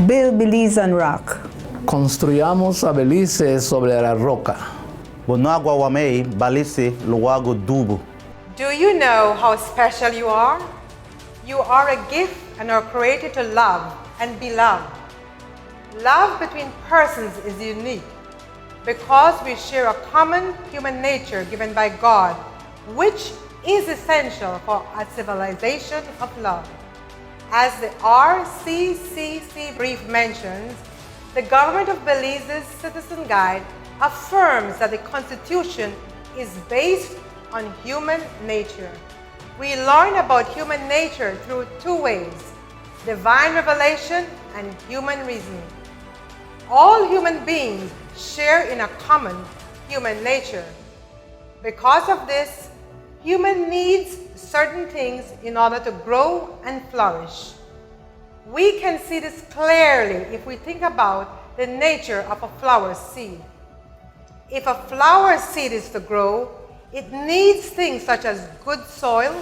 Build Belize on rock. Construyamos a Belize sobre la roca. Bonagua wamei balisi luwago dubu. Do you know how special you are? You are a gift and are created to love and be loved. Love between persons is unique because we share a common human nature given by God, which is essential for a civilization of love. As the RCCC brief mentions, the Government of Belize's Citizen Guide affirms that the Constitution is based on human nature. We learn about human nature through two ways: divine revelation and human reasoning. All human beings share in a common human nature. Because of this, human needs certain things in order to grow and flourish. We can see this clearly if we think about the nature of a flower seed. If a flower seed is to grow, it needs things such as good soil,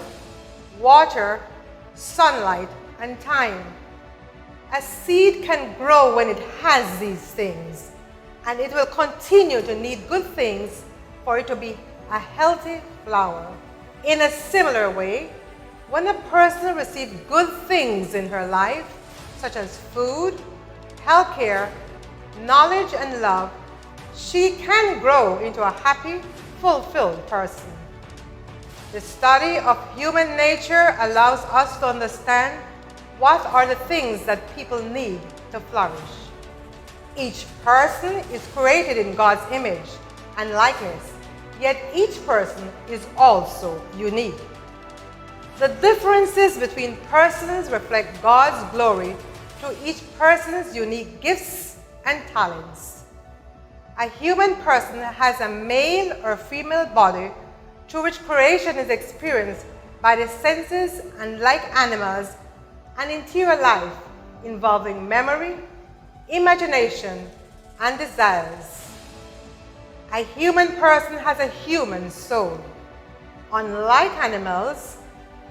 water, sunlight, and time. A seed can grow when it has these things, and it will continue to need good things for it to be a healthy flower. In a similar way, when a person receives good things in her life, such as food, healthcare, knowledge, and love, she can grow into a happy, fulfilled person. The study of human nature allows us to understand what are the things that people need to flourish. Each person is created in God's image and likeness, yet each person is also unique. The differences between persons reflect God's glory to each person's unique gifts and talents. A human person has a male or female body through which creation is experienced by the senses, and like animals, an interior life involving memory, imagination, and desires. A human person has a human soul. Unlike animals,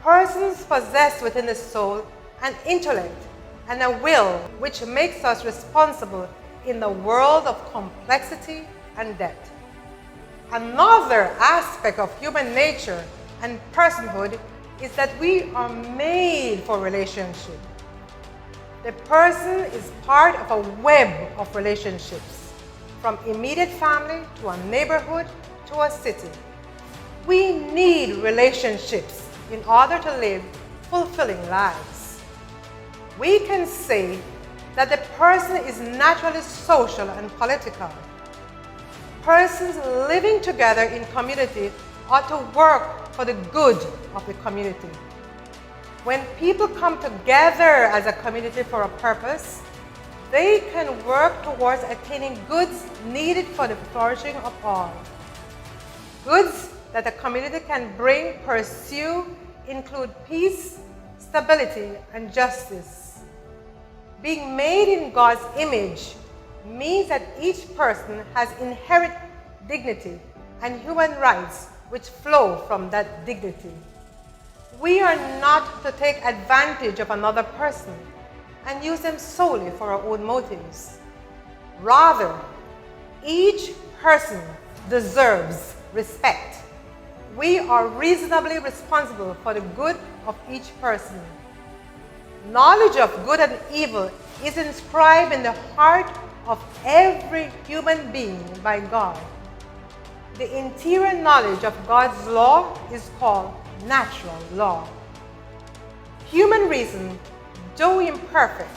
persons possess within the soul an intellect and a will which makes us responsible in the world of complexity and depth. Another aspect of human nature and personhood is that we are made for relationship. The person is part of a web of relationships, from immediate family to a neighborhood to a city. We need relationships in order to live fulfilling lives. We can say that the person is naturally social and political. Persons living together in community ought to work for the good of the community. When people come together as a community for a purpose, they can work towards attaining goods needed for the flourishing of all. Goods that a community can pursue include peace, stability, and justice. Being made in God's image means that each person has inherent dignity and human rights which flow from that dignity. We are not to take advantage of another person and use them solely for our own motives. Rather, each person deserves respect. We are reasonably responsible for the good of each person. Knowledge of good and evil is inscribed in the heart of every human being by God. The interior knowledge of God's law is called natural law. Human reason, though imperfect,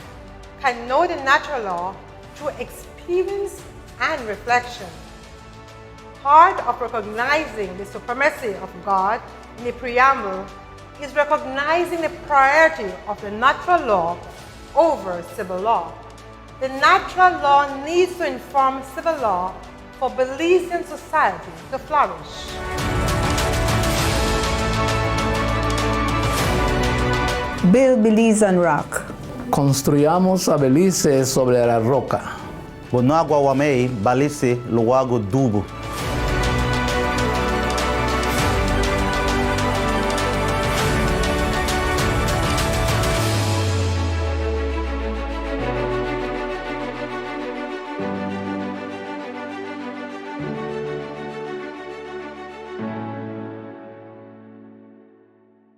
can know the natural law through experience and reflection. Part of recognizing the supremacy of God in the preamble is recognizing the priority of the natural law over civil law. The natural law needs to inform civil law for Belizean society to flourish. Build Belize on rock. Construyamos a Belize sobre la roca. Bonagua wamei balisi luwago dubu.